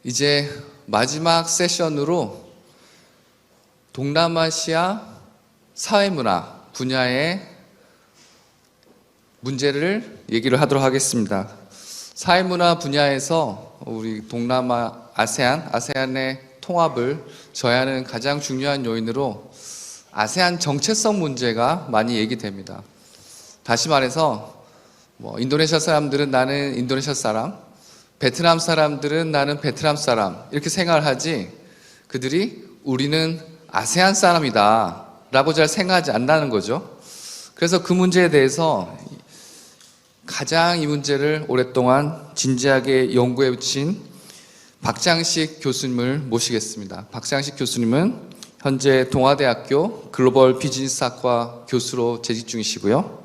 이제 마지막 세션으로 동남아시아 사회문화 분야의 문제를 얘기를 하도록 하겠습니다. 사회문화 분야에서 우리 동남아, 아세안의 통합을 저해하는 가장 중요한 요인으로 아세안 정체성 문제가 많이 얘기됩니다. 다시 말해서 인도네시아 사람들은 나는 인도네시아 사람, 베트남 사람들은 나는 베트남 사람 이렇게 생각을 하지 그들이 우리는 아세안 사람이다 라고 잘 생각하지 않는다는 거죠. 그래서 그 문제에 대해서 가장 이 문제를 오랫동안 진지하게 연구해 오신 박장식 교수님을 모시겠습니다. 박장식 교수님은 현재 동아대학교 글로벌 비즈니스학과 교수로 재직 중이시고요.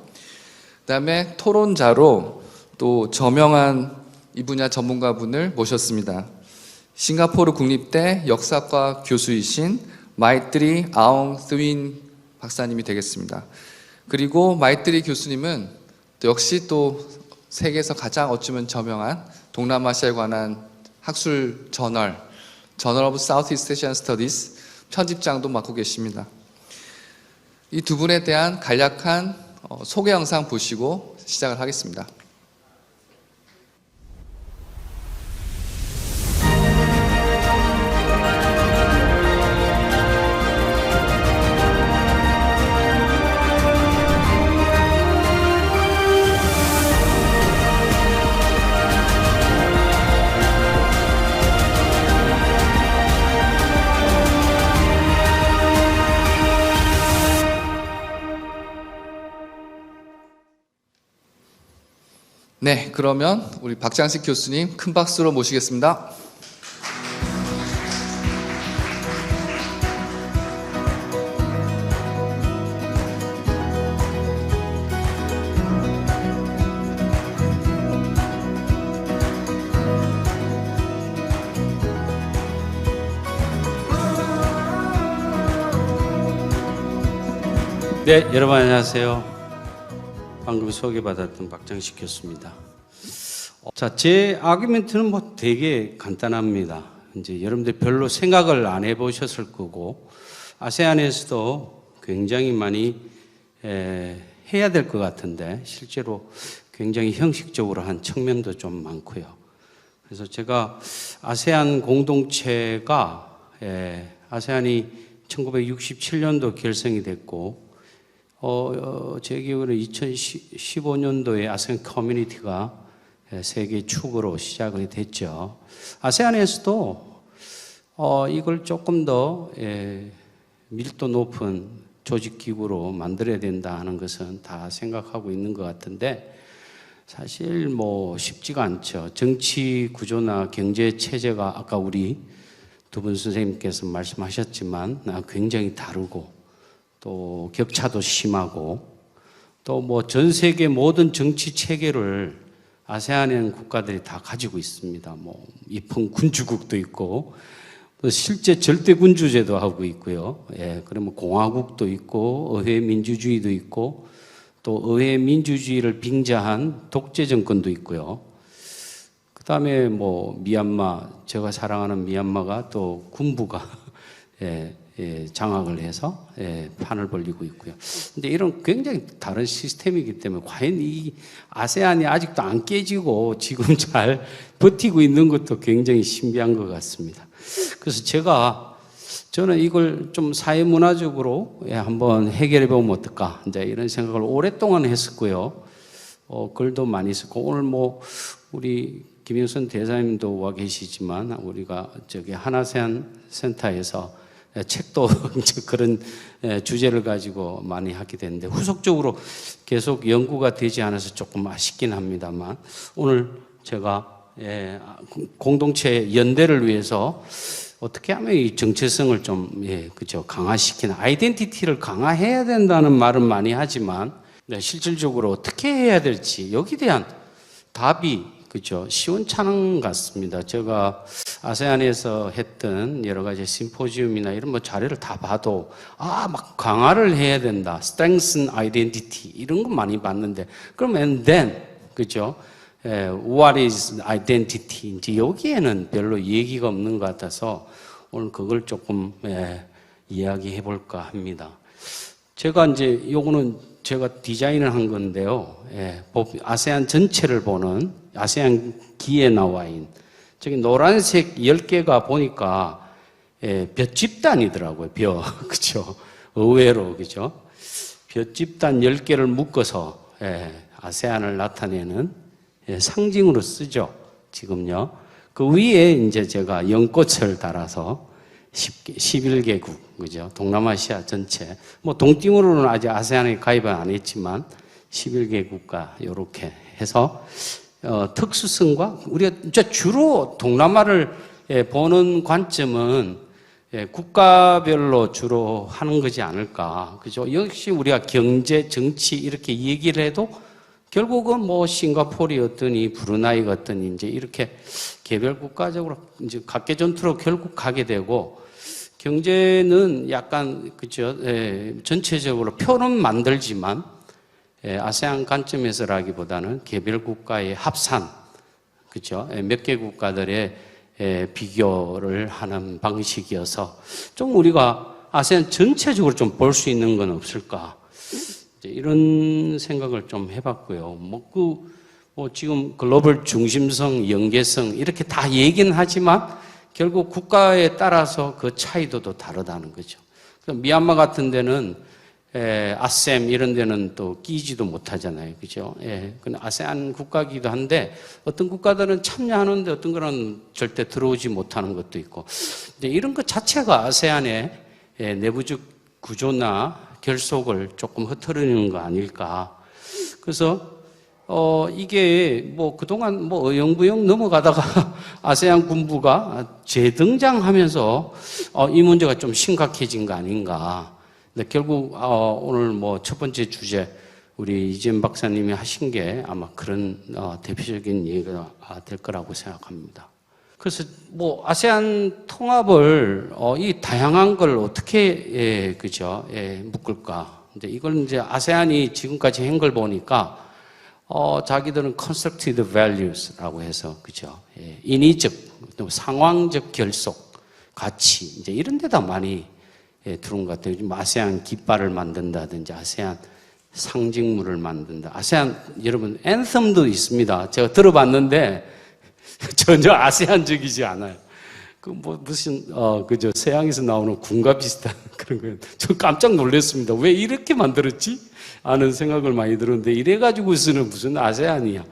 그 다음에 토론자로 또 저명한 이 분야 전문가분을 모셨습니다. 싱가포르 국립대 역사과 교수이신 마이트리 아웅 스윈 박사님이 되겠습니다. 그리고 마이트리 교수님은 역시 또 세계에서 가장 어쩌면 저명한 동남아시아에 관한 학술 저널 오브 사우스이스트 에시안 스터디스 편집장도 맡고 계십니다. 이 두 분에 대한 간략한 소개 영상 보시고 시작을 하겠습니다. 네, 그러면 우리 박장식 교수님 큰 박수로 모시겠습니다. 네, 여러분 안녕하세요. 방금 소개받았던 박장식 교수입니다. 자, 제 아규멘트는 되게 간단합니다. 이제 여러분들 별로 생각을 안 해보셨을 거고, 아세안에서도 굉장히 많이 해야 될 것 같은데, 실제로 굉장히 형식적으로 한 측면도 좀 많고요. 그래서 제가 아세안 공동체가, 아세안이 1967년도 결성이 됐고, 제 기억으로 2015년도에 아세안 커뮤니티가 세계 축으로 시작이 됐죠. 아세안에서도 이걸 조금 더 밀도 높은 조직기구로 만들어야 된다 하는 것은 다 생각하고 있는 것 같은데 사실 쉽지가 않죠. 정치 구조나 경제 체제가 아까 우리 두 분 선생님께서 말씀하셨지만 굉장히 다르고 또 격차도 심하고 또 전 세계 모든 정치 체계를 아세안의 국가들이 다 가지고 있습니다. 입헌 군주국도 있고 실제 절대 군주제도 하고 있고요. 그러면 공화국도 있고 의회 민주주의도 있고 또 의회 민주주의를 빙자한 독재 정권도 있고요. 그다음에 미얀마, 제가 사랑하는 미얀마가 또 군부가 장악을 해서 판을 벌리고 있고요. 근데 이런 굉장히 다른 시스템이기 때문에 과연 이 아세안이 아직도 안 깨지고 지금 잘 버티고 있는 것도 굉장히 신비한 것 같습니다. 그래서 저는 이걸 좀 사회문화적으로 한번 해결해 보면 어떨까 이제 이런 생각을 오랫동안 했었고요. 글도 많이 썼고 오늘 우리 김영선 대사님도 와 계시지만 우리가 한아세안 센터에서 책도 그런 주제를 가지고 많이 하게 됐는데 후속적으로 계속 연구가 되지 않아서 조금 아쉽긴 합니다만 오늘 제가 공동체 연대를 위해서 어떻게 하면 이 정체성을 좀 강화시키는 아이덴티티를 강화해야 된다는 말은 많이 하지만 실질적으로 어떻게 해야 될지 여기에 대한 답이 시원찮은 것 같습니다. 제가 아세안에서 했던 여러 가지 심포지움이나 이런 자료를 다 봐도 막 강화를 해야 된다. strengthen identity 이런 거 많이 봤는데 그러면 then What is identity? 이제 여기에는 별로 얘기가 없는 것 같아서 오늘 그걸 조금 이야기해 볼까 합니다. 제가 이제 요거는 제가 디자인을 한 건데요. 아세안 전체를 보는 아세안 기에 나와 있는 저기 노란색 10개가 보니까 볕 집단이더라고요. 그죠? 의외로, 그죠? 볕 집단 10개를 묶어서 아세안을 나타내는 상징으로 쓰죠. 지금요. 그 위에 이제 제가 연꽃을 달아서 11개국, 그죠? 동남아시아 전체. 뭐 동띵으로는 아직 아세안에 가입은 안 했지만 11개 국가 이렇게 해서 특수성과 우리가 주로 동남아를 보는 관점은 국가별로 주로 하는 거지 않을까. 그죠? 역시 우리가 경제, 정치 이렇게 얘기를 해도 결국은 뭐 싱가포르였더니 브루나이가 어떠니 이제 이렇게 개별 국가적으로 이제 각계 전투로 결국 가게 되고 경제는 약간 그죠? 전체적으로 표는 만들지만 아세안 관점에서라기보다는 개별 국가의 합산, 그죠? 몇 개 국가들의 비교를 하는 방식이어서 좀 우리가 아세안 전체적으로 좀 볼 수 있는 건 없을까? 이런 생각을 좀 해봤고요. 지금 글로벌 중심성, 연계성 이렇게 다 얘기는 하지만 결국 국가에 따라서 그 차이도도 다르다는 거죠. 미얀마 같은 데는 아셈 이런 데는 또 끼지도 못하잖아요. 그죠? 근데 아세안 국가이기도 한데 어떤 국가들은 참여하는데 어떤 거는 절대 들어오지 못하는 것도 있고. 이런 것 자체가 아세안의 내부적 구조나 결속을 조금 흐트리는 거 아닐까. 그래서 이게 뭐 그동안 뭐 어영부영 넘어가다가 아세안 군부가 재등장하면서 이 문제가 좀 심각해진 거 아닌가. 근데 결국 오늘 뭐 첫 번째 주제 우리 이재현 박사님이 하신 게 아마 그런 대표적인 얘기가 될 거라고 생각합니다. 그래서 뭐 아세안 통합을 이 다양한 걸 어떻게 그죠? 묶을까? 근데 이걸 이제 아세안이 지금까지 한 걸 보니까 자기들은 constructed values라고 해서 그죠? 인위적, 상황적 결속, 가치 이제 이런 데다 많이 들어온 것 같아요. 요즘 아세안 깃발을 만든다든지 아세안 상징물을 만든다. 아세안 여러분 앤썸도 있습니다. 제가 들어봤는데 전혀 아세안적이지 않아요. 무슨 그죠? 서양에서 나오는 군과 비슷한 그런 거예요. 저 깜짝 놀랐습니다. 왜 이렇게 만들었지? 하는 생각을 많이 들었는데 이래가지고서는 무슨 아세안이야.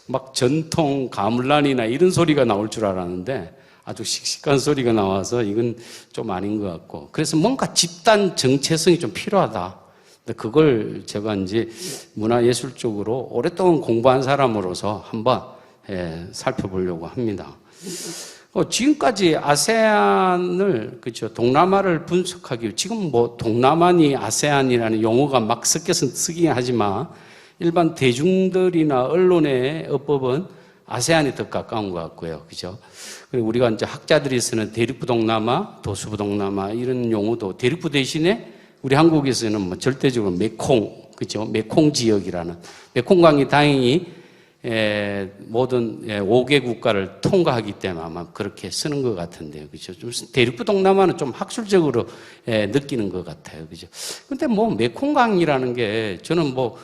막 전통 가물란이나 이런 소리가 나올 줄 알았는데 아주 씩씩한 소리가 나와서 이건 좀 아닌 것 같고. 그래서 뭔가 집단 정체성이 좀 필요하다. 근데 그걸 제가 이제 문화예술 쪽으로 오랫동안 공부한 사람으로서 한번 살펴보려고 합니다. 지금까지 아세안을, 그죠, 동남아를 분석하기 위해 지금 뭐 동남아니 아세안이라는 용어가 막 섞여서 쓰긴 하지만 일반 대중들이나 언론의 어법은 아세안이 더 가까운 것 같고요. 그죠? 그리고 우리가 이제 학자들이 쓰는 대륙부 동남아, 도수부 동남아 이런 용어도 대륙부 대신에 우리 한국에서는 뭐 절대적으로 메콩, 그죠? 메콩 지역이라는 메콩강이 다행히 모든 5개 국가를 통과하기 때문에 아마 그렇게 쓰는 것 같은데요. 그죠? 좀 대륙부 동남아는 좀 학술적으로 느끼는 것 같아요. 그죠? 근데 뭐 메콩강이라는 게 저는 뭐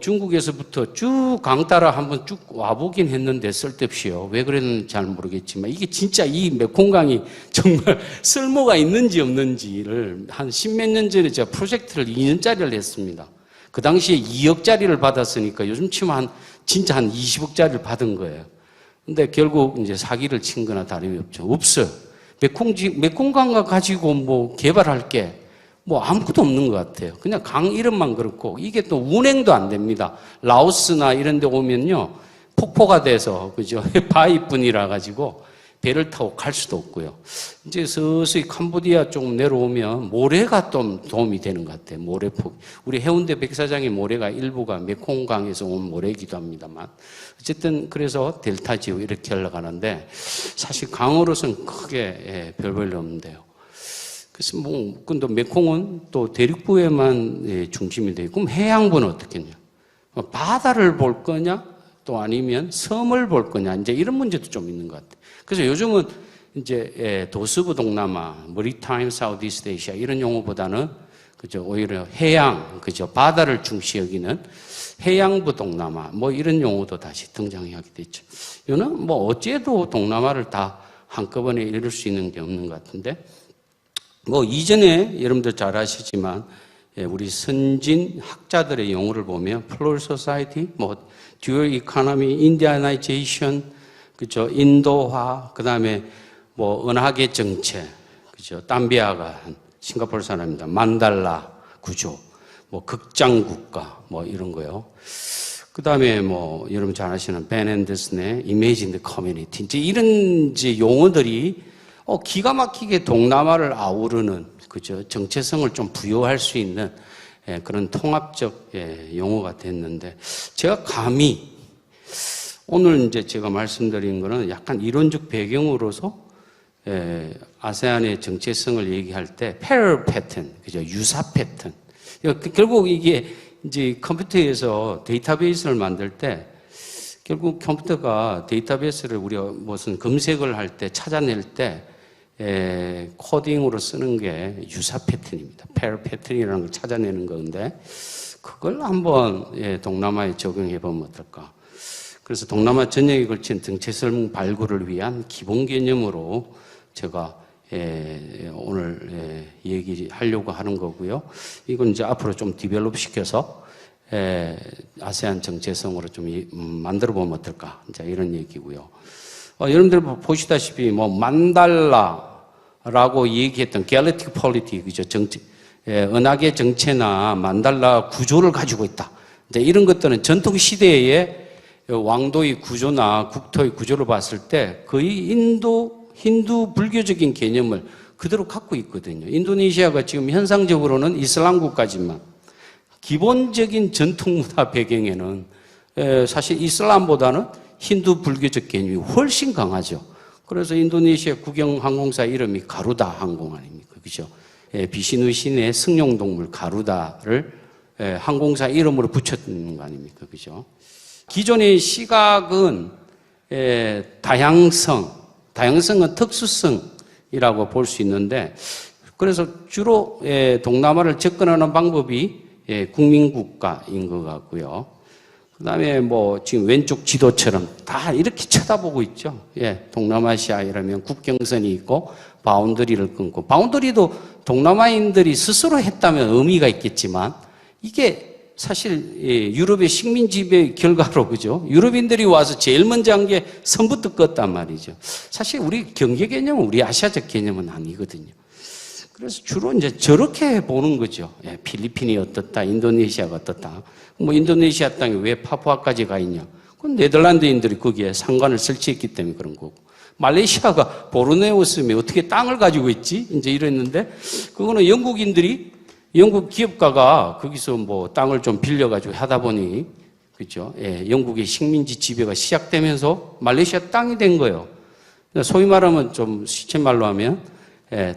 중국에서부터 쭉 강 따라 한번 쭉 와보긴 했는데 쓸데없이요. 왜 그랬는지 잘 모르겠지만 이게 진짜 이 메콩강이 정말 쓸모가 있는지 없는지를 한 10몇 년 전에 제가 프로젝트를 2년짜리를 했습니다. 그 당시에 2억짜리를 받았으니까 요즘 치면 진짜 한 20억짜리를 받은 거예요. 근데 결국 이제 사기를 친 거나 다름이 없죠. 없어요. 메콩강과 가지고 뭐 개발할 게 뭐 아무것도 없는 것 같아요. 그냥 강 이름만 그렇고 이게 또 운행도 안 됩니다. 라오스나 이런 데 오면요. 폭포가 돼서, 그죠? 바위뿐이라 가지고 배를 타고 갈 수도 없고요. 이제 서서히 캄보디아 쪽 내려오면 모래가 좀 도움이 되는 것 같아요. 모래폭. 우리 해운대 백사장의 모래가 일부가 메콩강에서 온 모래이기도 합니다만. 어쨌든 그래서 델타 지역 이렇게 흘러가는데 사실 강으로서는 크게 별 볼일 없는데요. 그래서 근데 메콩은 또 대륙부에만 중심이 되고, 그럼 해양부는 어떻겠냐? 바다를 볼 거냐? 또 아니면 섬을 볼 거냐, 이제 이런 문제도 좀 있는 것 같아요. 그래서 요즘은 이제 도스부 동남아, Maritime Southeast Asia 이런 용어보다는 그죠, 오히려 해양, 그죠, 바다를 중시 여기는 해양부 동남아, 뭐 이런 용어도 다시 등장하게 됐죠. 이거는 뭐 어째도 동남아를 다 한꺼번에 이룰 수 있는 게 없는 것 같은데, 뭐 이전에 여러분들 잘 아시지만 우리 선진 학자들의 용어를 보면 Plural Society, 뭐 Dual Economy, Indianization, 그죠, 인도화, 그 다음에 뭐 은하계 정체, 그죠, 담비아가 싱가포르 사람입니다. 만달라 구조, 뭐 극장 국가, 뭐 이런 거요. 그 다음에 뭐 여러분 잘 아시는 벤 앤더슨의 Imagine the Community, 이제 이런 이제 용어들이 기가 막히게 동남아를 아우르는 그죠, 정체성을 좀 부여할 수 있는 그런 통합적 용어가 됐는데, 제가 감히 오늘 이제 제가 말씀드린 거는 약간 이론적 배경으로서 아세안의 정체성을 얘기할 때 parallel pattern, 그죠, 유사 패턴. 결국 이게 이제 컴퓨터에서 데이터베이스를 만들 때 결국 컴퓨터가 데이터베이스를 우리가 무슨 검색을 할 때 찾아낼 때 코딩으로 쓰는 게 유사 패턴입니다. parallel pattern이라는 걸 찾아내는 건데, 그걸 한번 동남아에 적용해 보면 어떨까. 그래서 동남아 전역에 걸친 정체성 발굴을 위한 기본 개념으로 제가 오늘 얘기하려고 하는 거고요. 이건 이제 앞으로 좀 디벨롭 시켜서 아세안 정체성으로 좀 만들어 보면 어떨까. 이제 이런 얘기고요. 여러분들 보시다시피 뭐 만달라라고 얘기했던 갤럭틱 폴리티, 그죠, 은하계 정체나 만달라 구조를 가지고 있다. 이제 이런 것들은 전통 시대의 왕도의 구조나 국토의 구조를 봤을 때 거의 힌두 불교적인 개념을 그대로 갖고 있거든요. 인도네시아가 지금 현상적으로는 이슬람 국가지만 기본적인 전통 문화 배경에는 사실 이슬람보다는 힌두 불교적 개념이 훨씬 강하죠. 그래서 인도네시아 국영 항공사 이름이 가루다 항공 아닙니까? 그죠? 비시누 신의 승용동물 가루다를 항공사 이름으로 붙였는 거 아닙니까? 그죠? 기존의 시각은 다양성은 특수성이라고 볼 수 있는데, 그래서 주로 동남아를 접근하는 방법이 국민국가인 것 같고요. 그 다음에 뭐 지금 왼쪽 지도처럼 다 이렇게 쳐다보고 있죠. 동남아시아 이러면 국경선이 있고 바운더리를 끊고, 바운더리도 동남아인들이 스스로 했다면 의미가 있겠지만 이게 사실 유럽의 식민 지배 결과로, 그죠, 유럽인들이 와서 제일 먼저 한 게 선부터 껐단 말이죠. 사실 우리 경계 개념은 우리 아시아적 개념은 아니거든요. 그래서 주로 이제 저렇게 보는 거죠. 필리핀이 어떻다, 인도네시아가 어떻다. 뭐 인도네시아 땅에 왜 파푸아까지 가 있냐? 그건 네덜란드인들이 거기에 상관을 설치했기 때문에 그런 거고. 말레이시아가 보르네오 섬에 어떻게 땅을 가지고 있지? 이제 이랬는데, 그거는 영국 기업가가 거기서 뭐 땅을 좀 빌려가지고 하다 보니, 그죠? 영국의 식민지 지배가 시작되면서 말레이시아 땅이 된 거예요. 소위 말하면 좀 시쳇말로 하면,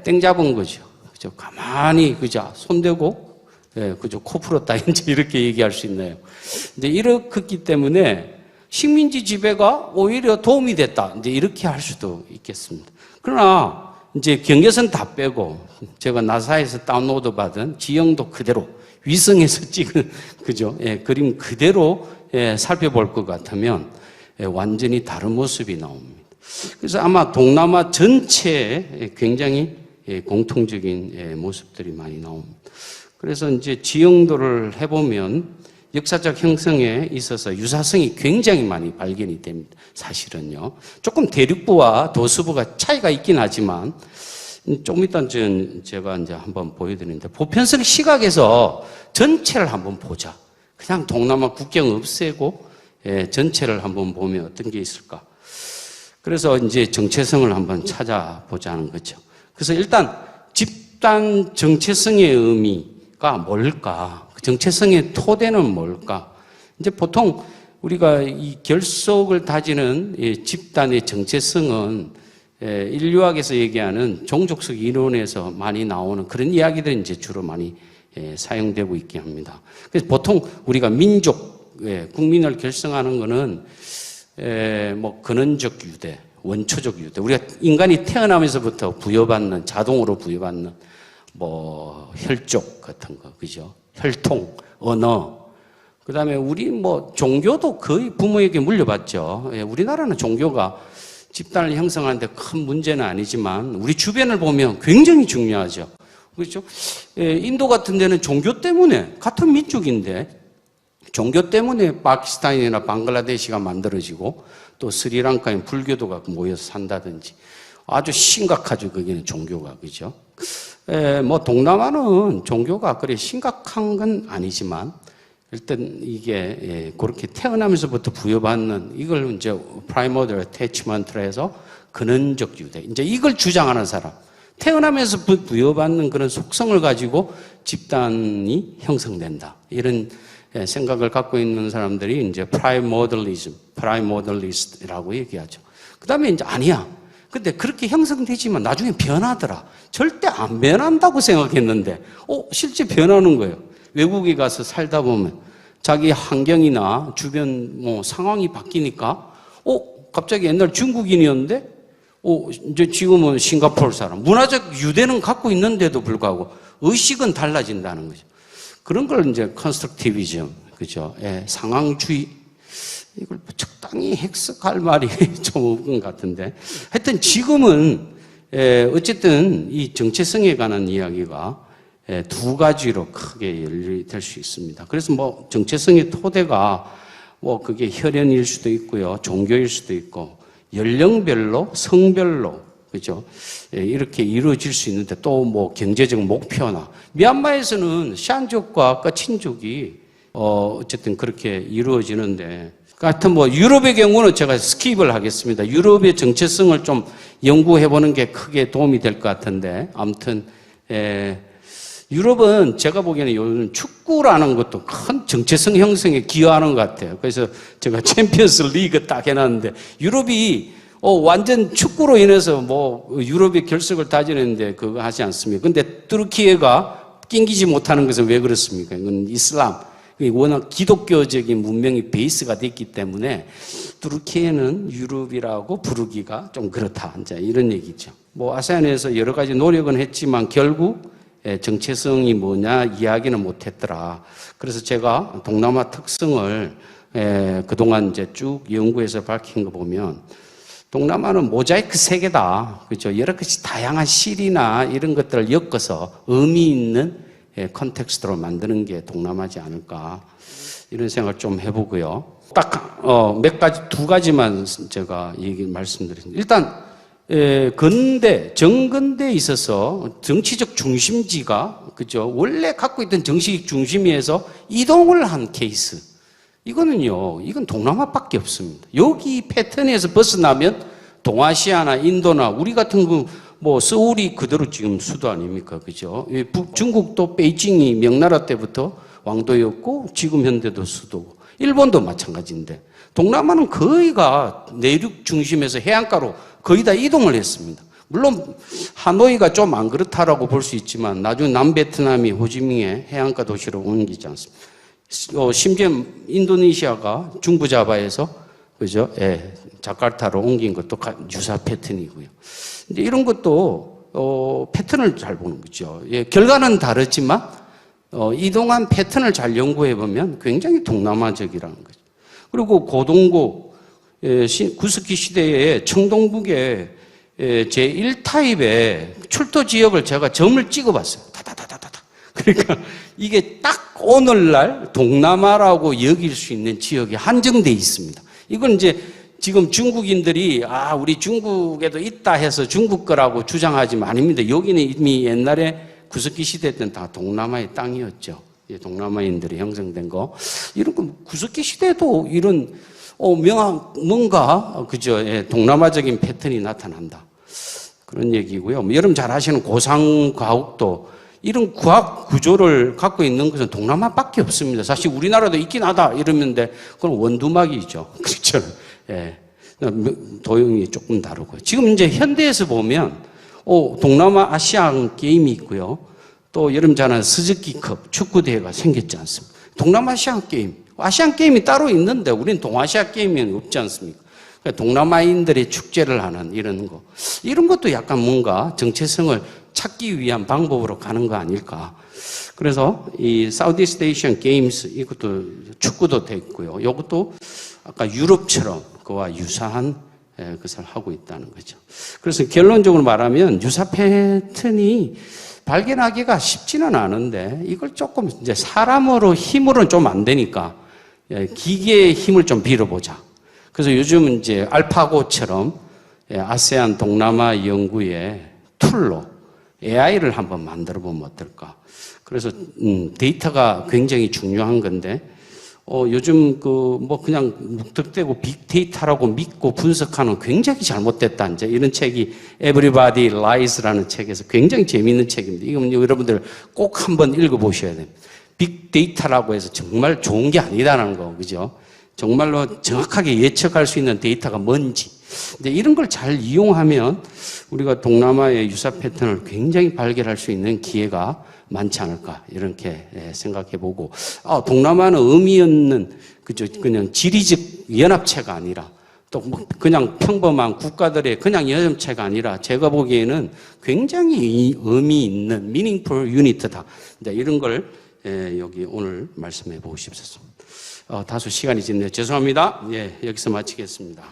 땡 잡은 거죠. 그죠? 가만히, 그죠? 손대고, 그죠? 코 풀었다. 이제 이렇게 얘기할 수 있나요? 근데 이렇기 때문에 식민지 지배가 오히려 도움이 됐다. 이제 이렇게 할 수도 있겠습니다. 그러나, 이제 경계선 다 빼고 제가 나사에서 다운로드 받은 지형도 그대로 위성에서 찍은 그죠? 그림 그대로 살펴볼 것 같으면 완전히 다른 모습이 나옵니다. 그래서 아마 동남아 전체에 굉장히 공통적인 모습들이 많이 나옵니다. 그래서 이제 지형도를 해보면 역사적 형성에 있어서 유사성이 굉장히 많이 발견이 됩니다. 사실은요. 조금 대륙부와 도수부가 차이가 있긴 하지만 조금 이따 제가 이제 한번 보여드리는데, 보편성 시각에서 전체를 한번 보자. 그냥 동남아 국경 없애고 전체를 한번 보면 어떤 게 있을까. 그래서 이제 정체성을 한번 찾아보자는 거죠. 그래서 일단 집단 정체성의 의미가 뭘까? 정체성의 토대는 뭘까? 이제 보통 우리가 이 결속을 다지는 집단의 정체성은 인류학에서 얘기하는 종족적 이론에서 많이 나오는 그런 이야기들이 이제 주로 많이 사용되고 있게 합니다. 그래서 보통 우리가 민족, 국민을 결성하는 거는 뭐 근원적 유대, 원초적 유대. 우리가 인간이 태어나면서부터 부여받는, 자동으로 부여받는 뭐 혈족 같은 거, 그죠? 혈통, 언어. 그 다음에 우리 뭐 종교도 거의 부모에게 물려받죠. 우리나라는 종교가 집단을 형성하는데 큰 문제는 아니지만 우리 주변을 보면 굉장히 중요하죠. 그렇죠? 인도 같은 데는 종교 때문에, 같은 민족인데 종교 때문에 파키스탄이나 방글라데시가 만들어지고 또 스리랑카에 불교도가 모여서 산다든지 아주 심각하죠. 거기는 종교가. 그죠? 뭐 동남아는 종교가 그래 심각한 건 아니지만 일단 이게 그렇게 태어나면서부터 부여받는 이걸 이제 primordial attachment라 해서 근원적 유대. 이제 이걸 주장하는 사람. 태어나면서 부여받는 그런 속성을 가지고 집단이 형성된다. 이런 생각을 갖고 있는 사람들이 이제 primordialist라고 얘기하죠. 그 다음에 이제 아니야. 근데 그렇게 형성되지만 나중에 변하더라. 절대 안 변한다고 생각했는데, 실제 변하는 거예요. 외국에 가서 살다 보면 자기 환경이나 주변 뭐 상황이 바뀌니까, 갑자기 옛날 중국인이었는데, 이제 지금은 싱가포르 사람. 문화적 유대는 갖고 있는데도 불구하고 의식은 달라진다는 거죠. 그런 걸 이제 컨스트럭티비즘, 그죠? 상황주의. 이걸 적당히 해석할 말이 좀 없는 것 같은데. 하여튼 지금은, 어쨌든 이 정체성에 관한 이야기가 두 가지로 크게 연결될 수 있습니다. 그래서 뭐 정체성의 토대가 뭐 그게 혈연일 수도 있고요. 종교일 수도 있고, 연령별로, 성별로, 그죠? 이렇게 이루어질 수 있는데 또 뭐 경제적 목표나, 미얀마에서는 샨족과 까친족이 어쨌든 그렇게 이루어지는데, 하여튼 뭐 유럽의 경우는 제가 스킵을 하겠습니다. 유럽의 정체성을 좀 연구해 보는 게 크게 도움이 될 것 같은데, 아무튼 유럽은 제가 보기에는 요즘 축구라는 것도 큰 정체성 형성에 기여하는 것 같아요. 그래서 제가 챔피언스 리그 딱 해놨는데, 유럽이 완전 축구로 인해서 뭐 유럽의 결석을 다지는데 그거 하지 않습니까? 근데 뚜르키예가 낑기지 못하는 것은 왜 그렇습니까? 이건 이슬람. 워낙 기독교적인 문명이 베이스가 됐기 때문에 뚜르키예는 유럽이라고 부르기가 좀 그렇다. 이제 이런 얘기죠. 뭐 아세안에서 여러 가지 노력은 했지만 결국 정체성이 뭐냐 이야기는 못했더라. 그래서 제가 동남아 특성을 그동안 이제 쭉 연구해서 밝힌 거 보면 동남아는 모자이크 세계다. 그죠? 여러 가지 다양한 실이나 이런 것들을 엮어서 의미 있는 컨텍스트로 만드는 게 동남아지 않을까. 이런 생각을 좀 해보고요. 딱, 몇 가지, 두 가지만 제가 말씀드립니다. 일단, 정근대에 있어서 정치적 중심지가, 그죠? 원래 갖고 있던 정치적 중심지에서 이동을 한 케이스. 이건 동남아밖에 없습니다. 여기 패턴에서 벗어나면 동아시아나 인도나 우리 같은 뭐 서울이 그대로 지금 수도 아닙니까? 그죠? 중국도 베이징이 명나라 때부터 왕도였고 지금 현대도 수도고 일본도 마찬가지인데 동남아는 거의가 내륙 중심에서 해안가로 거의 다 이동을 했습니다. 물론 하노이가 좀 안 그렇다라고 볼 수 있지만 나중에 남베트남이 호지민의 해안가 도시로 옮기지 않습니다. 심지어 인도네시아가 중부자바에서 그죠? 자카르타로 옮긴 것도 유사 패턴이고요. 근데 이런 것도 패턴을 잘 보는 거죠. 결과는 다르지만 이동한 패턴을 잘 연구해 보면 굉장히 동남아적이라는 거죠. 그리고 고동고 구스키 시대에 청동북에 제1타입의 출토 지역을 제가 점을 찍어봤어요. 다다다다다. 그러니까 이게 딱 오늘날 동남아라고 여길 수 있는 지역이 한정돼 있습니다. 이건 이제 지금 중국인들이 우리 중국에도 있다 해서 중국 거라고 주장하지만 아닙니다. 여기는 이미 옛날에 구석기 시대 때는 다 동남아의 땅이었죠. 동남아인들이 형성된 거. 이런 거 구석기 시대도 이런 뭔가 그죠? 동남아적인 패턴이 나타난다. 그런 얘기고요. 여러분 잘 아시는 고상과학도 이런 과학 구조를 갖고 있는 것은 동남아밖에 없습니다. 사실 우리나라도 있긴 하다 이러는데 그건 원두막이죠. 그렇죠. 도형이 조금 다르고. 지금 이제 현대에서 보면 동남아 아시안 게임이 있고요. 또 여러분 잘 아는 스즈키컵 축구대회가 생겼지 않습니까? 동남아시안 게임. 아시안 게임이 따로 있는데 우리는 동아시아 게임이 없지 않습니까? 그러니까 동남아인들의 축제를 하는 이런 거. 이런 것도 약간 뭔가 정체성을 찾기 위한 방법으로 가는 거 아닐까. 그래서 이 사우디스트 에이시안 게임스 이것도 축구도 됐고요. 이것도 아까 유럽처럼 그와 유사한 것을 하고 있다는 거죠. 그래서 결론적으로 말하면 유사 패턴이 발견하기가 쉽지는 않은데 이걸 조금 이제 사람으로 힘으로는 좀 안 되니까 기계의 힘을 좀 빌어보자. 그래서 요즘 이제 알파고처럼 아세안 동남아 연구의 툴로 AI를 한번 만들어 보면 어떨까. 그래서 데이터가 굉장히 중요한 건데 요즘 그냥 묵득대고 빅데이터라고 믿고 분석하는 굉장히 잘못됐다. 이제 이런 책이 Everybody Lies라는 책에서 굉장히 재미있는 책입니다. 이건 여러분들 꼭 한번 읽어보셔야 됩니다. 빅데이터라고 해서 정말 좋은 게 아니다라는 거, 그죠? 정말로 정확하게 예측할 수 있는 데이터가 뭔지. 근데 이런 걸 잘 이용하면 우리가 동남아의 유사 패턴을 굉장히 발견할 수 있는 기회가 많지 않을까 이렇게 생각해 보고 동남아는 의미 없는 그냥 지리적 연합체가 아니라 또 그냥 평범한 국가들의 그냥 연합체가 아니라 제가 보기에는 굉장히 의미 있는 meaningful unit다. 이런 걸 여기 오늘 말씀해 보고 싶었습니다. 다소 시간이 지났네요. 죄송합니다. 예, 여기서 마치겠습니다.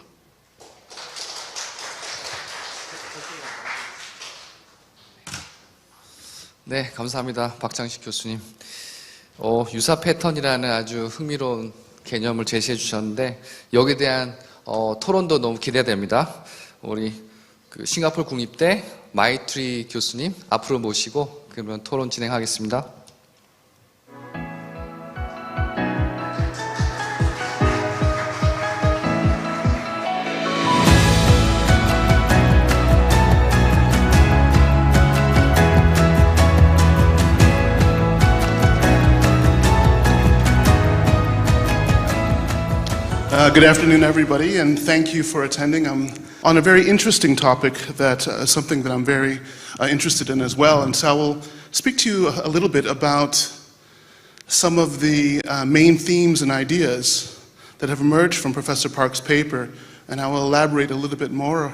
네, 감사합니다. 박장식 교수님. 유사 패턴이라는 아주 흥미로운 개념을 제시해 주셨는데 여기에 대한 토론도 너무 기대됩니다. 우리 싱가포르 국립대 마이트리 교수님 앞으로 모시고 그러면 토론 진행하겠습니다. Good afternoon, everybody, and thank you for attending. I'm on a very interesting topic something that I'm very interested in as well. And so I will speak to you a little bit about some of the main themes and ideas that have emerged from Professor Park's paper, and I will elaborate a little bit more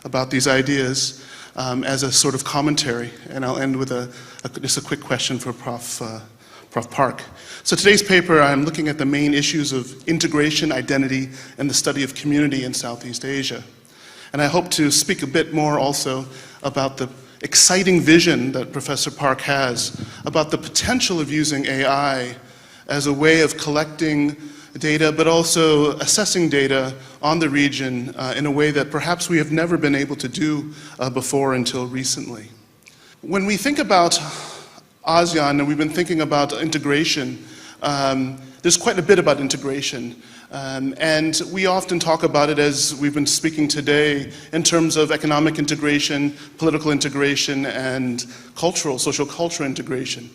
about these ideas as a sort of commentary, and I'll end with just a quick question for Prof. Park. So today's paper, I'm looking at the main issues of integration, identity, and the study of community in Southeast Asia. And I hope to speak a bit more also about the exciting vision that Professor Park has about the potential of using AI as a way of collecting data, but also assessing data on the region in a way that perhaps we have never been able to do before until recently. When we think about ASEAN, and we've been thinking about integration, there's quite a bit about integration. And we often talk about it, as we've been speaking today, in terms of economic integration, political integration, and social cultural integration.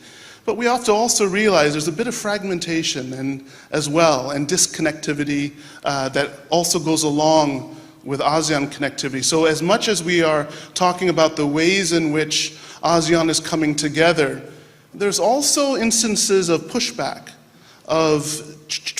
But we have to also realize there's a bit of fragmentation as well, and disconnectivity that also goes along with ASEAN connectivity. So as much as we are talking about the ways in which ASEAN is coming together, there's also instances of pushback, of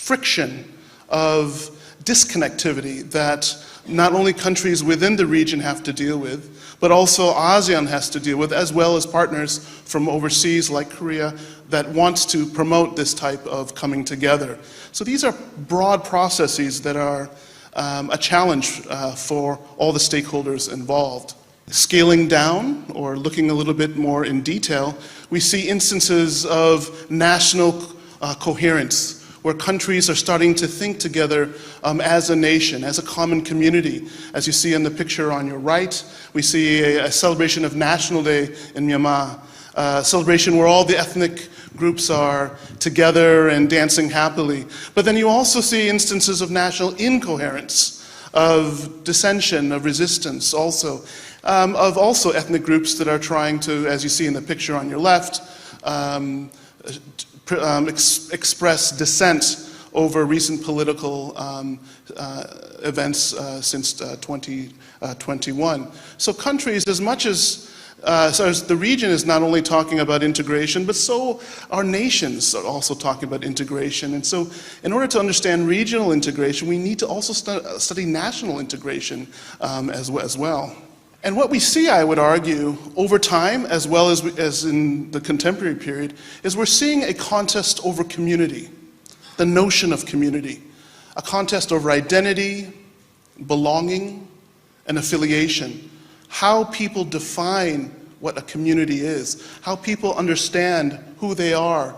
friction, of disconnectivity that not only countries within the region have to deal with, but also ASEAN has to deal with, as well as partners from overseas like Korea that wants to promote this type of coming together. So these are broad processes that are a challenge for all the stakeholders involved. Scaling down, or looking a little bit more in detail, we see instances of national coherence, where countries are starting to think together as a nation, as a common community. As you see in the picture on your right, we see a celebration of National Day in Myanmar, a celebration where all the ethnic groups are together and dancing happily. But then you also see instances of national incoherence, of dissension, of resistance also. Of also ethnic groups that are trying to, as you see in the picture on your left, express dissent over recent political events since 2021. So countries, as much as So as the region is not only talking about integration, but so our nations are also talking about integration. And so in order to understand regional integration, we need to also study national integration as well. And what we see, I would argue, over time, as well as in the contemporary period, is we're seeing a contest over community, the notion of community, a contest over identity, belonging, and affiliation. How people define what a community is, how people understand who they are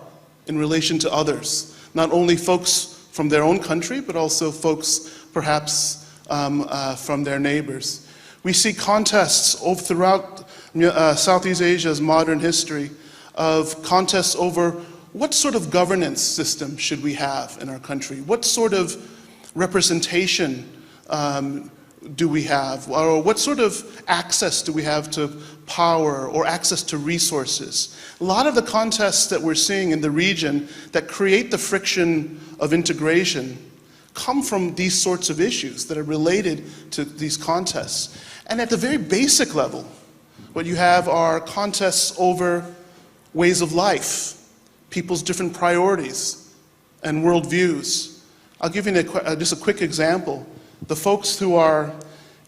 in relation to others, not only folks from their own country, but also folks perhaps from their neighbors. We see contests throughout Southeast Asia's modern history of contests over what sort of governance system should we have in our country, what sort of representation do we have, or what sort of access do we have to power or access to resources? A lot of the contests that we're seeing in the region that create the friction of integration come from these sorts of issues that are related to these contests. And at the very basic level, what you have are contests over ways of life, people's different priorities and worldviews. I'll give you just a quick example. The folks who are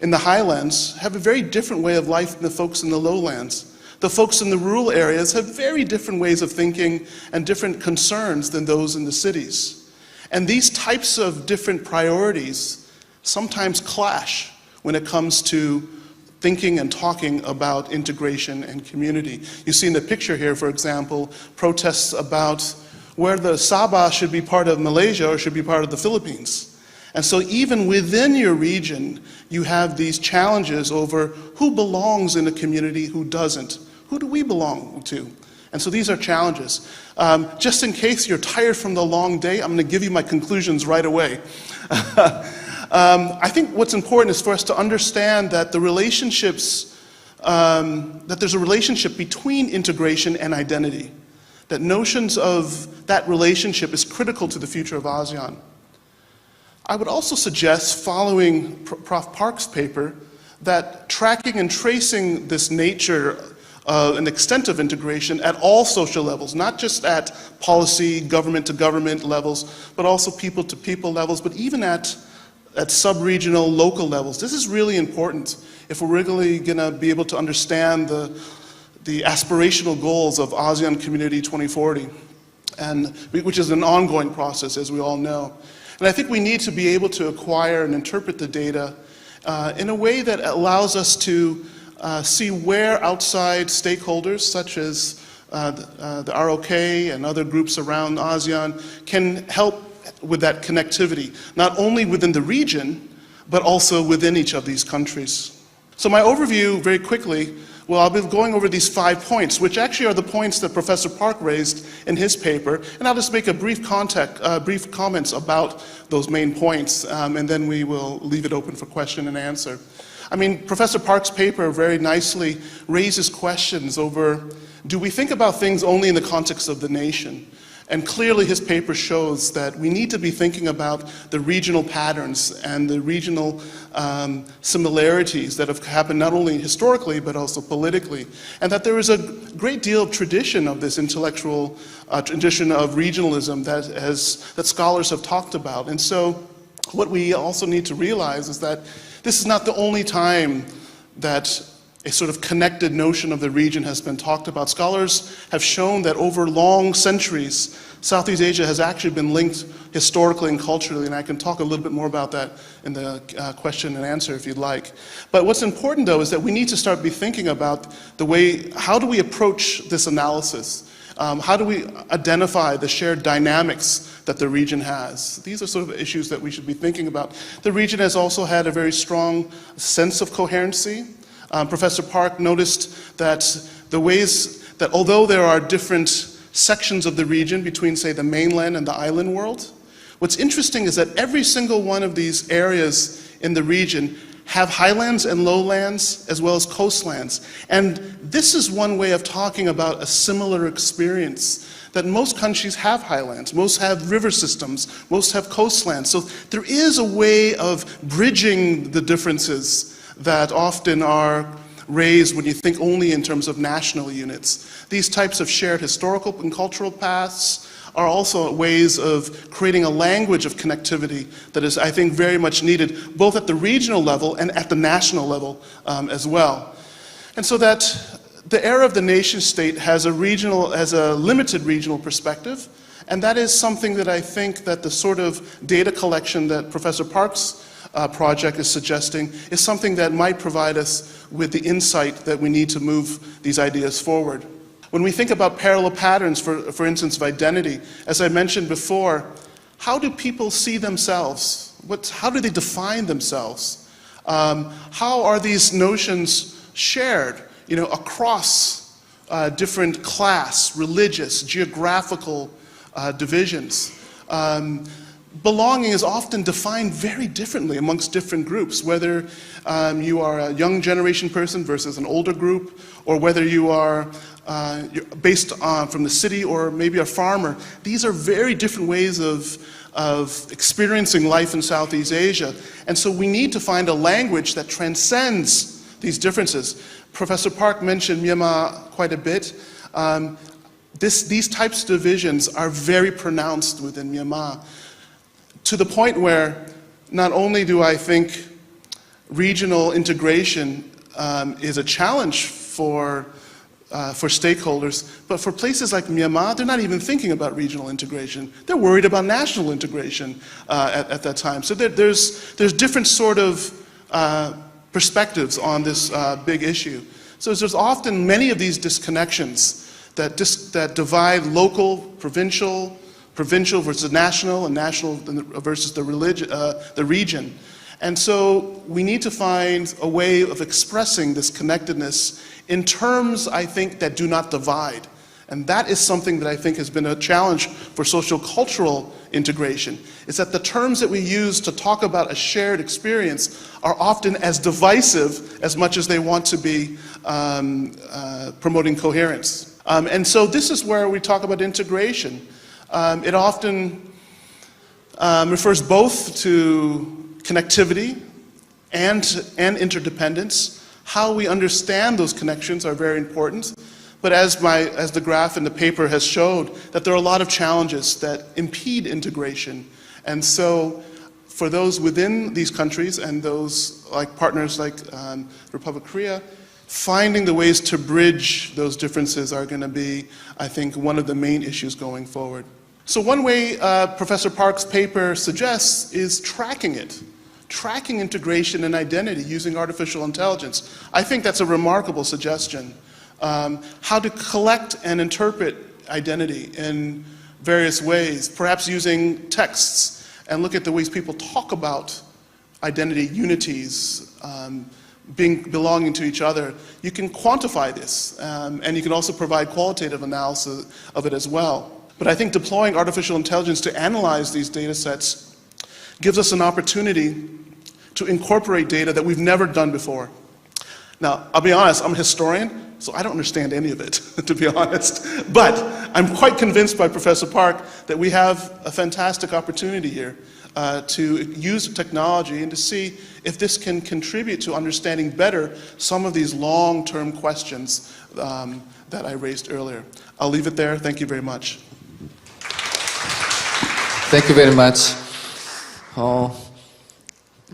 in the highlands have a very different way of life than the folks in the lowlands. The folks in the rural areas have very different ways of thinking and different concerns than those in the cities. And these types of different priorities sometimes clash when it comes to thinking and talking about integration and community. You see in the picture here, for example, protests about where the Sabah should be part of Malaysia or should be part of the Philippines. And so even within your region, you have these challenges over who belongs in a community, who doesn't. Who do we belong to? And so these are challenges. Just in case you're tired from the long day, I'm going to give you my conclusions right away. I think what's important is for us to understand that the relationships, that there's a relationship between integration and identity. That notions of that relationship is critical to the future of ASEAN. I would also suggest, following Prof. Park's paper, that tracking and tracing this nature and extent of integration at all social levels, not just at policy, government-to-government levels, but also people-to-people levels, but even at sub-regional, local levels. This is really important if we're really going to be able to understand the aspirational goals of ASEAN Community 2040, which is an ongoing process, as we all know. And I think we need to be able to acquire and interpret the data in a way that allows us to see where outside stakeholders, such as the ROK and other groups around ASEAN, can help with that connectivity, not only within the region, but also within each of these countries. So my overview, very quickly, well, I'll be going over these 5 points, which actually are the points that Professor Park raised in his paper, and I'll just make a brief comments about those main points, and then we will leave it open for question and answer. I mean, Professor Park's paper very nicely raises questions over, do we think about things only in the context of the nation? And clearly his paper shows that we need to be thinking about the regional patterns and the regional similarities that have happened not only historically but also politically. And that there is a great deal of tradition of this intellectual tradition of regionalism that scholars have talked about. And so what we also need to realize is that this is not the only time that a sort of connected notion of the region has been talked about. Scholars have shown that over long centuries, Southeast Asia has actually been linked historically and culturally, and I can talk a little bit more about that in the question and answer if you'd like. But what's important, though, is that we need to start thinking about the way, how do we approach this analysis? How do we identify the shared dynamics that the region has? These are sort of issues that we should be thinking about. The region has also had a very strong sense of coherency. Professor Park noticed that the ways that although there are different sections of the region between, say, the mainland and the island world, what's interesting is that every single one of these areas in the region have highlands and lowlands as well as coastlands. And this is one way of talking about a similar experience, that most countries have highlands, most have river systems, most have coastlands. So there is a way of bridging the differences that often are raised when you think only in terms of national units. These types of shared historical and cultural paths are also ways of creating a language of connectivity that is, I think, very much needed, both at the regional level and at the national level as well. And so that the era of the nation state has a limited regional perspective, and that is something that I think that the sort of data collection that Professor Park's project is suggesting is something that might provide us with the insight that we need to move these ideas forward. When we think about parallel patterns, for instance, of identity, as I mentioned before, how do people see themselves? How do they define themselves? How are these notions shared, across different class, religious, geographical divisions? Belonging is often defined very differently amongst different groups, whether you are a young generation person versus an older group, or whether you are you're based from the city or maybe a farmer. These are very different ways of experiencing life in Southeast Asia. And so we need to find a language that transcends these differences. Professor Park mentioned Myanmar quite a bit. These types of divisions are very pronounced within Myanmar, to the point where not only do I think regional integration is a challenge for stakeholders, but for places like Myanmar, they're not even thinking about regional integration. They're worried about national integration at that time. So there's different sort of perspectives on this big issue. So there's often many of these disconnections that divide local, provincial versus national, and national versus the region. And so we need to find a way of expressing this connectedness in terms, I think, that do not divide. And that is something that I think has been a challenge for social cultural integration, is that the terms that we use to talk about a shared experience are often as divisive as much as they want to be promoting coherence. And so this is where we talk about integration. It often refers both to connectivity and interdependence. How we understand those connections are very important. But as the graph in the paper has showed, that there are a lot of challenges that impede integration. And so for those within these countries and those like partners like the Republic of Korea, finding the ways to bridge those differences are going to be, I think, one of the main issues going forward. So one way Professor Park's paper suggests is tracking it. Tracking integration and identity using artificial intelligence. I think that's a remarkable suggestion. How to collect and interpret identity in various ways, perhaps using texts, and look at the ways people talk about identity unities, belonging to each other. You can quantify this, and you can also provide qualitative analysis of it as well. But I think deploying artificial intelligence to analyze these data sets gives us an opportunity to incorporate data that we've never done before. Now, I'll be honest, I'm a historian, so I don't understand any of it, to be honest. But I'm quite convinced by Professor Park that we have a fantastic opportunity here to use technology and to see if this can contribute to understanding better some of these long-term questions that I raised earlier. I'll leave it there. Thank you very much. Thank you very much.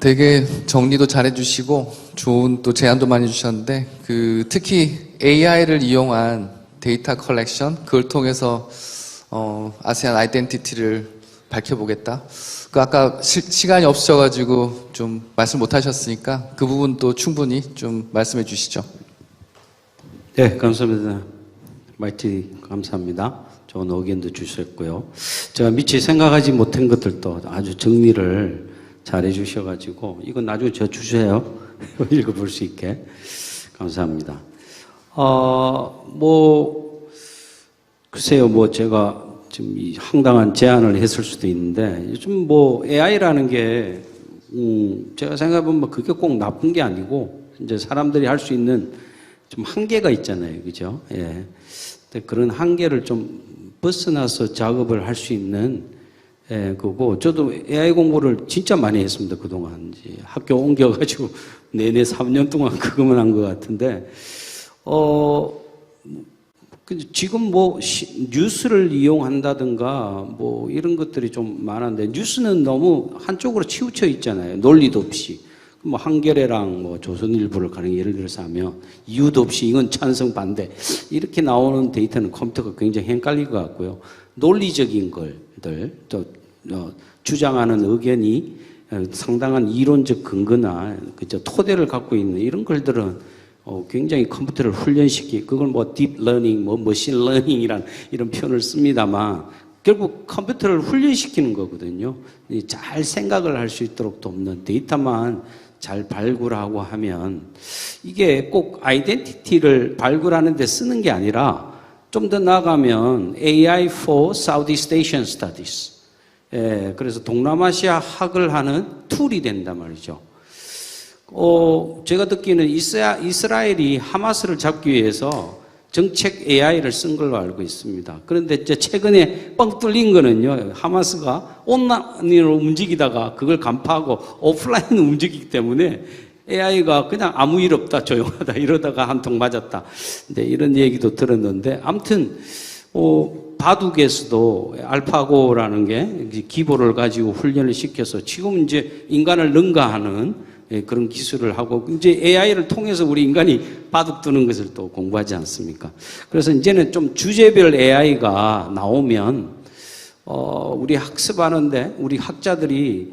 되게 정리도 잘해주시고 좋은 또 제안도 많이 주셨는데 특히 AI를 이용한 데이터 컬렉션 그걸 통해서 아세안 아이덴티티를 밝혀보겠다. 아까 시간이 없으셔가지고 좀 말씀 못하셨으니까 그 부분도 충분히 좀 말씀해 주시죠. 네, 감사합니다. 마이티 감사합니다. 좋은 의견도 주셨고요. 제가 미처 생각하지 못한 것들도 아주 정리를 잘 해주셔가지고 이건 나중에 저 주세요. 읽어볼 수 있게. 감사합니다. 글쎄요, 제가 지금 이 황당한 제안을 했을 수도 있는데 요즘 AI라는 게 제가 생각해보면 그게 꼭 나쁜 게 아니고 이제 사람들이 할 수 있는 좀 한계가 있잖아요, 그죠? 예. 근데 그런 한계를 좀 벗어나서 작업을 할 수 있는 그거 저도 AI 공부를 진짜 많이 했습니다. 그동안 이제 학교 옮겨가지고 내내 3년 동안 그것만 한 것 같은데 지금 뭐 뉴스를 이용한다든가 뭐 이런 것들이 좀 많은데 뉴스는 너무 한쪽으로 치우쳐 있잖아요. 논리도 없이. 뭐 한겨레랑 뭐 조선일보를 가령 예를 들어서 하면 이유도 없이 이건 찬성 반대 이렇게 나오는 데이터는 컴퓨터가 굉장히 헷갈릴 것 같고요. 논리적인 것들 또 주장하는 의견이 상당한 이론적 근거나 그저 토대를 갖고 있는 이런 것들은 굉장히 컴퓨터를 훈련시키 그걸 뭐 딥러닝 뭐 머신러닝이란 이런 표현을 씁니다만 결국 컴퓨터를 훈련시키는 거거든요. 잘 생각을 할 수 있도록 돕는 데이터만 잘 발굴하고 하면 이게 꼭 아이덴티티를 발굴하는 데 쓰는 게 아니라 좀 더 나아가면 AI for Southeast Asian Studies. 그래서 동남아시아 학을 하는 툴이 된단 말이죠. 제가 듣기는 이스라엘이 하마스를 잡기 위해서 정책 AI를 쓴 걸로 알고 있습니다. 그런데 이제 최근에 뻥 뚫린 거는요, 하마스가 온라인으로 움직이다가 그걸 간파하고 오프라인으로 움직이기 때문에 AI가 그냥 아무 일 없다, 조용하다, 이러다가 한 통 맞았다. 근데 이런 얘기도 들었는데, 아무튼, 바둑에서도 알파고라는 게 기보를 가지고 훈련을 시켜서 지금 이제 인간을 능가하는 그런 기술을 하고 이제 AI를 통해서 우리 인간이 바둑 두는 것을 또 공부하지 않습니까? 그래서 이제는 좀 주제별 AI가 나오면 우리 학습하는데 우리 학자들이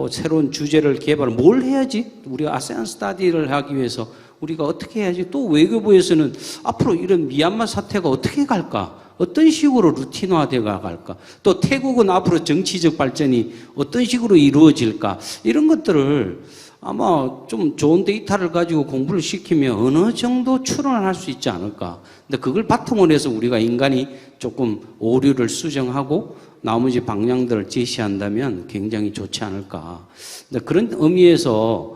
새로운 주제를 개발 뭘 해야지? 우리가 아세안 스타디를 하기 위해서 우리가 어떻게 해야지? 또 외교부에서는 앞으로 이런 미얀마 사태가 어떻게 갈까? 어떤 식으로 루틴화되어 갈까? 또 태국은 앞으로 정치적 발전이 어떤 식으로 이루어질까? 이런 것들을 아마 좀 좋은 데이터를 가지고 공부를 시키면 어느 정도 추론을 할 수 있지 않을까. 근데 그걸 바탕으로 해서 우리가 인간이 조금 오류를 수정하고 나머지 방향들을 제시한다면 굉장히 좋지 않을까. 근데 그런 의미에서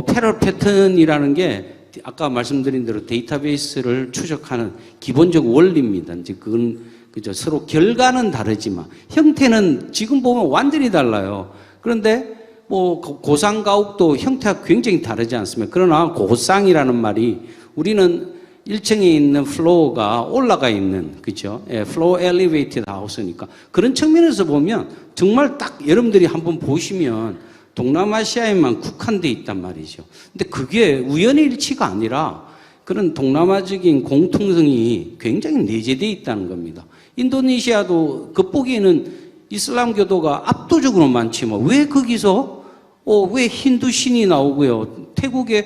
패럴 패턴이라는 게 아까 말씀드린 대로 데이터베이스를 추적하는 기본적 원리입니다. 이제 그건 그죠. 서로 결과는 다르지만 형태는 지금 보면 완전히 달라요. 그런데 뭐 고상가옥도 형태가 굉장히 다르지 않습니까? 그러나 고상이라는 말이 우리는 1층에 있는 플로어가 올라가 있는 그죠? 플로어 엘리베이티드 하우스니까 그런 측면에서 보면 정말 딱 여러분들이 한번 보시면 동남아시아에만 국한돼 있단 말이죠. 근데 그게 우연의 일치가 아니라 그런 동남아적인 공통성이 굉장히 내재되어 있다는 겁니다. 인도네시아도 겉보기에는 이슬람교도가 압도적으로 많지만 왜 거기서 왜 힌두 신이 나오고요? 태국의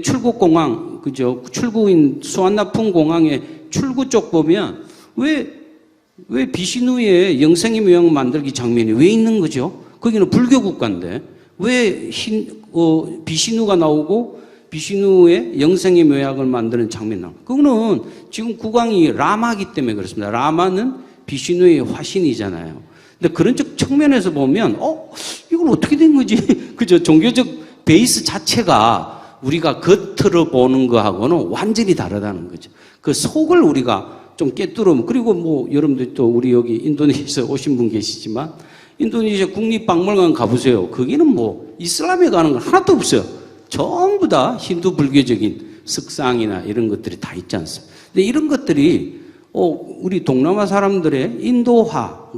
출국공항 그죠? 출국인 수완나푼 공항의 출구 쪽 보면 왜 비시누의 영생의 묘양 만들기 장면이 왜 있는 거죠? 거기는 불교 국가인데 왜 비시누가 나오고 비시누의 영생의 묘약을 만드는 장면이 나오고 그거는 지금 국왕이 라마기 때문에 그렇습니다. 라마는 비시누의 화신이잖아요. 근데 그런 측면에서 보면, 이걸 어떻게 된 거지? 그죠? 종교적 베이스 자체가 우리가 겉으로 보는 거하고는 완전히 다르다는 거죠. 그 속을 우리가 좀 깨뚫으면, 그리고 뭐, 여러분들 또 우리 여기 인도네시아에서 오신 분 계시지만, 인도네시아 국립박물관 가보세요. 거기는 뭐, 이슬람에 가는 건 하나도 없어요. 전부 다 힌두 불교적인 석상이나 이런 것들이 다 있지 않습니까? 근데 이런 것들이 우리 동남아 사람들의 인도화,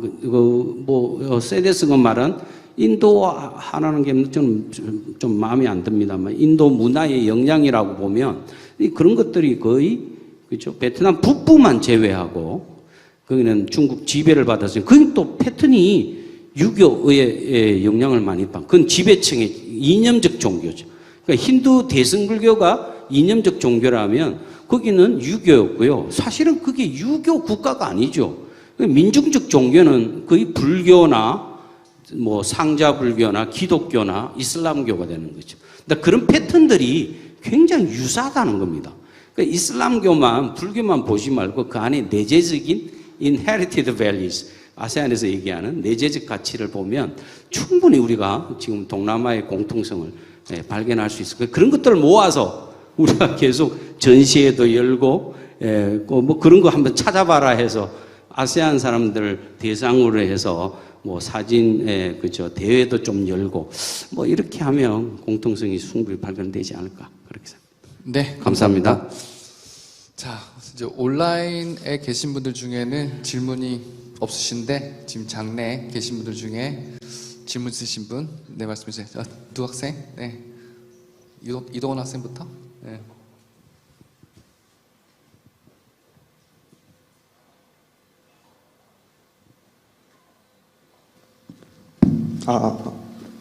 세데스가 말한 인도화라는 게 좀 마음에 안 듭니다만, 인도 문화의 영향이라고 보면, 그런 것들이 거의, 그죠? 베트남 북부만 제외하고, 거기는 중국 지배를 받았으니, 거기 또 패턴이 유교의 영향을 많이 받고, 그건 지배층의 이념적 종교죠. 그러니까 힌두 대승불교가 이념적 종교라면, 거기는 유교였고요. 사실은 그게 유교 국가가 아니죠. 민중적 종교는 거의 불교나 뭐 상자불교나 기독교나 이슬람교가 되는 거죠. 근데 그런 패턴들이 굉장히 유사하다는 겁니다. 그러니까 이슬람교만 불교만 보지 말고 그 안에 내재적인 inherited values, 아세안에서 얘기하는 내재적 가치를 보면 충분히 우리가 지금 동남아의 공통성을 발견할 수 있을 거예요. 그런 것들을 모아서 우리가 계속 전시회도 열고, 뭐 그런 거 한번 찾아봐라 해서 아세안 사람들 대상으로 해서 뭐 사진의 그저 대회도 좀 열고 뭐 이렇게 하면 공통성이 충분히 발견되지 않을까 그렇게 생각합니다. 네, 감사합니다. 자, 이제 온라인에 계신 분들 중에는 질문이 없으신데 지금 장내에 계신 분들 중에 질문 있으신 분, 네 말씀해 주세요. 두 학생, 네, 이동원 학생부터. 네.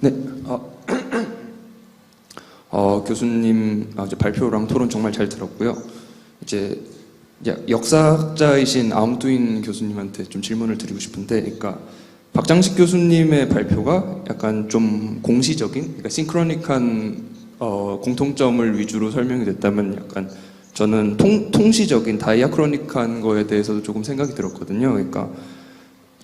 네. 교수님 이제 발표랑 토론 정말 잘 들었고요. 이제 역사학자이신 아움두인 교수님한테 좀 질문을 드리고 싶은데, 그러니까 박장식 교수님의 발표가 약간 좀 공시적인, 그러니까 싱크로닉한 공통점을 위주로 설명이 됐다면, 약간 저는 통시적인 다이아크로닉한 거에 대해서도 조금 생각이 들었거든요. 그러니까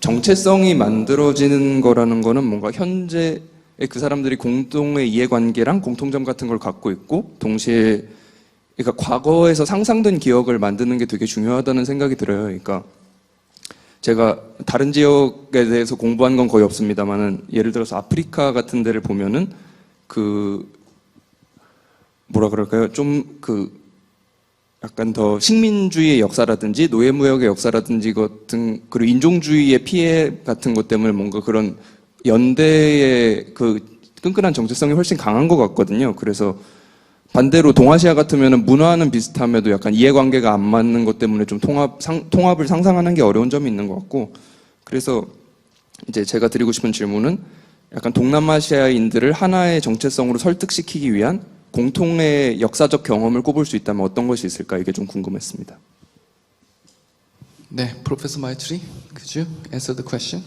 정체성이 만들어지는 거라는 거는 뭔가 현재 그 사람들이 공동의 이해관계랑 공통점 같은 걸 갖고 있고, 동시에 그러니까 과거에서 상상된 기억을 만드는 게 되게 중요하다는 생각이 들어요. 그러니까 제가 다른 지역에 대해서 공부한 건 거의 없습니다만은, 예를 들어서 아프리카 같은 데를 보면은 뭐라 그럴까요? 약간 더 식민주의의 역사라든지 노예무역의 역사라든지 같은, 그리고 인종주의의 피해 같은 것 때문에 뭔가 그런 연대의 끈끈한 정체성이 훨씬 강한 것 같거든요. 그래서 반대로 동아시아 같으면 문화는 비슷함에도 약간 이해관계가 안 맞는 것 때문에 좀 통합을 상상하는 게 어려운 점이 있는 것 같고, 그래서 이제 제가 드리고 싶은 질문은 약간 동남아시아인들을 하나의 정체성으로 설득시키기 위한 공통의 역사적 경험을 꼽을 수 있다면 어떤 것이 있을까, 이게 좀 궁금했습니다. 네, Professor Maitri, could you answer the question?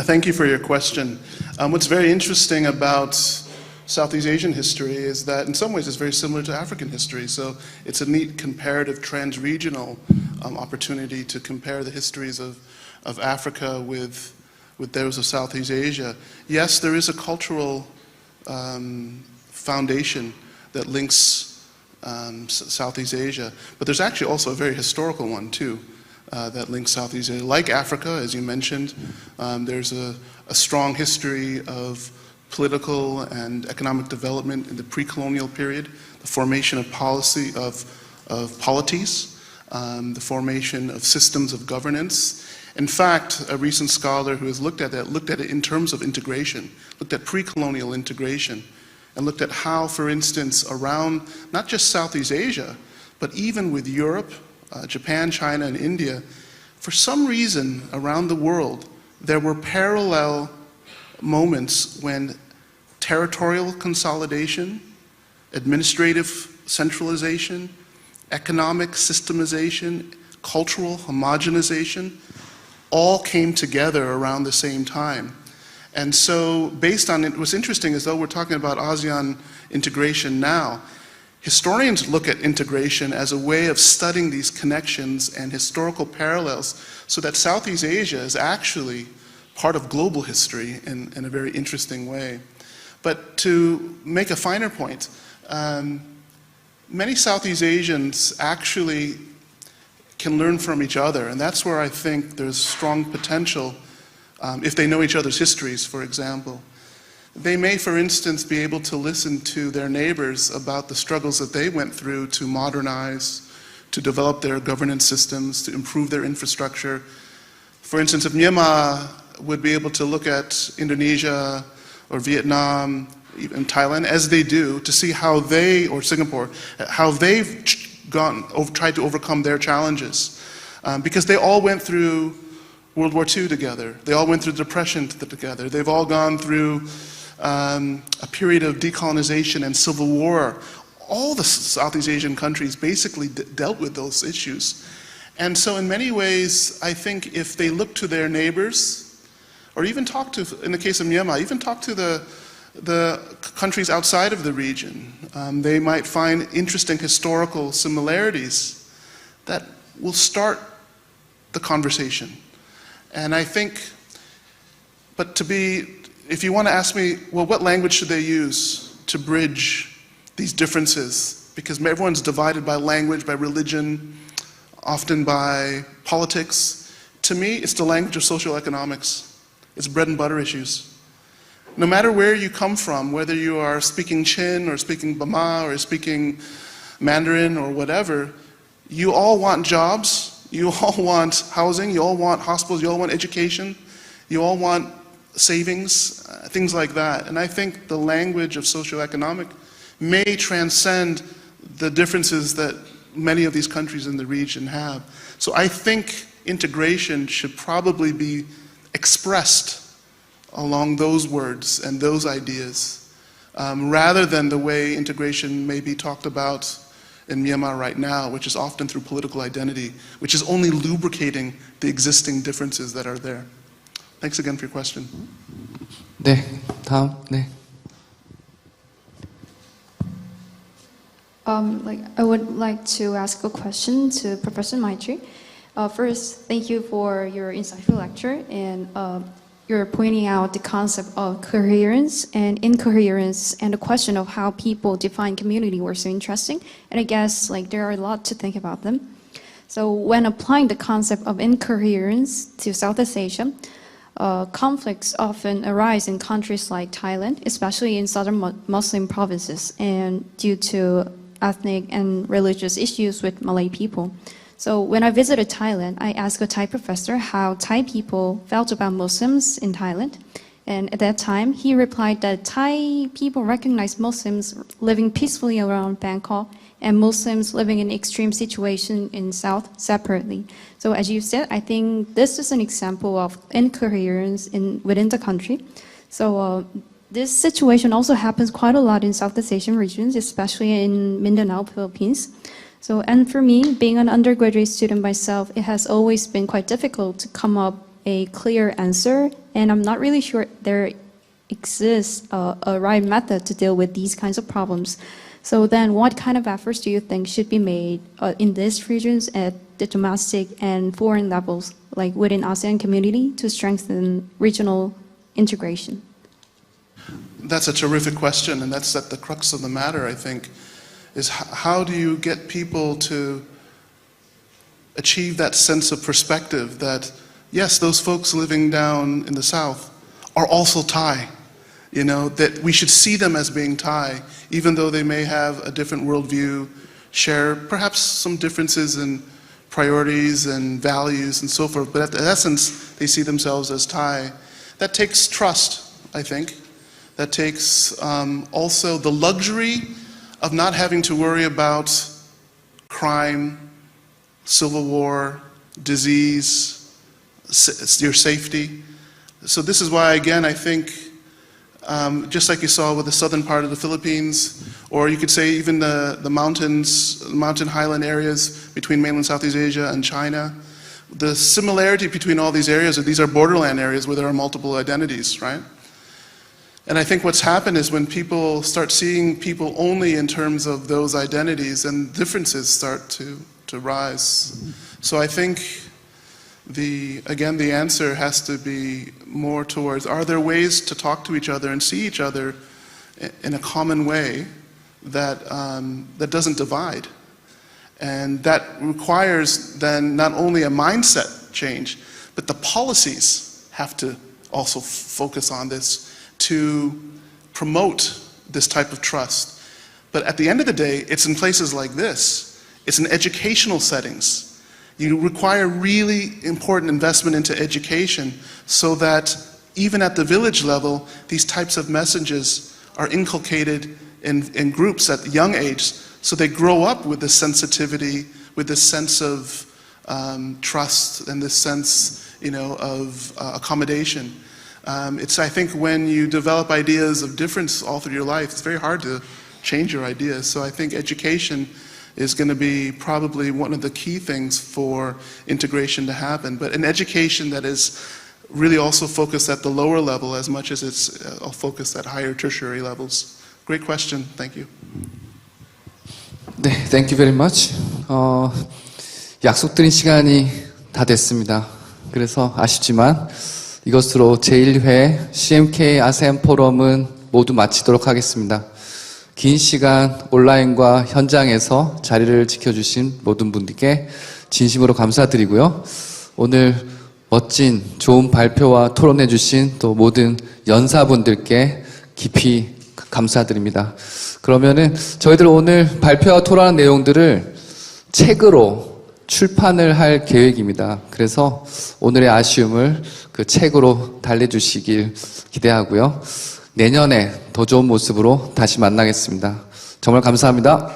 Thank you for your question. What's very interesting about Southeast Asian history is that in some ways it's very similar to African history. So it's a neat comparative trans-regional opportunity to compare the histories of Africa with those of Southeast Asia. Yes, there is a cultural foundation that links Southeast Asia, but there's actually also a very historical one too. That links Southeast Asia. Like Africa, as you mentioned, there's a strong history of political and economic development in the pre-colonial period, the formation of policy of polities, the formation of systems of governance. In fact, a recent scholar who has looked at it in terms of integration, looked at pre-colonial integration, and looked at how, for instance, around not just Southeast Asia, but even with Europe, Japan, China, and India, for some reason around the world, there were parallel moments when territorial consolidation, administrative centralization, economic systemization, cultural homogenization, all came together around the same time. And so based on it, what's interesting is, though we're talking about ASEAN integration now, historians look at integration as a way of studying these connections and historical parallels, so that Southeast Asia is actually part of global history in a very interesting way. But to make a finer point, many Southeast Asians actually can learn from each other, and that's where I think there's strong potential if they know each other's histories, for example. They may, for instance, be able to listen to their neighbors about the struggles that they went through to modernize, to develop their governance systems, to improve their infrastructure. For instance, if Myanmar would be able to look at Indonesia or Vietnam, even Thailand, as they do, to see how they, or Singapore, how they've tried to overcome their challenges. Because they all went through World War II together. They all went through the Depression together. They've all gone through a period of decolonization and civil war. All the Southeast Asian countries basically dealt with those issues. And so in many ways, I think if they look to their neighbors, or even talk to, in the case of Myanmar, even talk to the countries outside of the region, they might find interesting historical similarities that will start the conversation. And I think, but if you want to ask me, well, what language should they use to bridge these differences? Because everyone's divided by language, by religion, often by politics. to me, it's the language of social economics. It's bread and butter issues. No matter where you come from, whether you are speaking Chin or speaking Bama or speaking Mandarin or whatever, you all want jobs, you all want housing, you all want hospitals, you all want education, you all want savings, things like that. And I think the language of socioeconomic may transcend the differences that many of these countries in the region have. So I think integration should probably be expressed along those words and those ideas, rather than the way integration may be talked about in Myanmar right now, which is often through political identity, which is only lubricating the existing differences that are there. Thanks again for your question. 네, 다음. 네. I would like to ask a question to Professor Maitri. First, thank you for your insightful lecture, and you're pointing out the concept of coherence and incoherence, and the question of how people define community were so interesting. And I guess there are a lot to think about them. So when applying the concept of incoherence to Southeast Asia, conflicts often arise in countries like Thailand, especially in southern Muslim provinces, and due to ethnic and religious issues with Malay people. So when I visited Thailand, I asked a Thai professor how Thai people felt about Muslims in Thailand. And at that time, he replied that Thai people recognize Muslims living peacefully around Bangkok and Muslims living in extreme situation in South separately. So as you said, I think this is an example of incoherence within the country. So this situation also happens quite a lot in Southeast Asian regions, especially in Mindanao, Philippines. So, and for me, being an undergraduate student myself, it has always been quite difficult to come up a clear answer, and I'm not really sure there exists a right method to deal with these kinds of problems. So then what kind of efforts do you think should be made in these regions at the domestic and foreign levels, like within ASEAN community, to strengthen regional integration? That's a terrific question, and that's at the crux of the matter, I think, is how do you get people to achieve that sense of perspective that, yes, those folks living down in the South are also Thai, that we should see them as being Thai, even though they may have a different worldview, share perhaps some differences in priorities and values and so forth, but in essence, they see themselves as Thai. That takes trust, I think. That takes also the luxury of not having to worry about crime, civil war, disease, your safety. So this is why, again, I think, just like you saw with the southern part of the Philippines, or you could say even the mountains, mountain highland areas between mainland Southeast Asia and China, the similarity between all these areas, these are borderland areas where there are multiple identities, right? And I think what's happened is when people start seeing people only in terms of those identities, and differences start to rise. So I think the answer has to be more towards, are there ways to talk to each other and see each other in a common way that doesn't divide? And that requires then not only a mindset change, but the policies have to also focus on this to promote this type of trust. But at the end of the day, it's in places like this. It's in educational settings. You require really important investment into education so that even at the village level, these types of messages are inculcated in groups at young age, so they grow up with this sensitivity, with this sense of trust and this sense, of accommodation. I think when you develop ideas of difference all through your life, it's very hard to change your ideas. So I think education is going to be probably one of the key things for integration to happen. But an education that is really also focused at the lower level as much as it's focused at higher tertiary levels. Great question. Thank you. 네, thank you very much. 약속드린 시간이 다 됐습니다. 그래서 아쉽지만 이것으로 제1회 CMK 아세안 포럼은 모두 마치도록 하겠습니다. 긴 시간 온라인과 현장에서 자리를 지켜주신 모든 분들께 진심으로 감사드리고요. 오늘 멋진 좋은 발표와 토론해 주신 또 모든 연사분들께 깊이 감사드립니다. 그러면은 저희들 오늘 발표와 토론한 내용들을 책으로 출판을 할 계획입니다. 그래서 오늘의 아쉬움을 그 책으로 달래주시길 기대하고요. 내년에 더 좋은 모습으로 다시 만나겠습니다. 정말 감사합니다.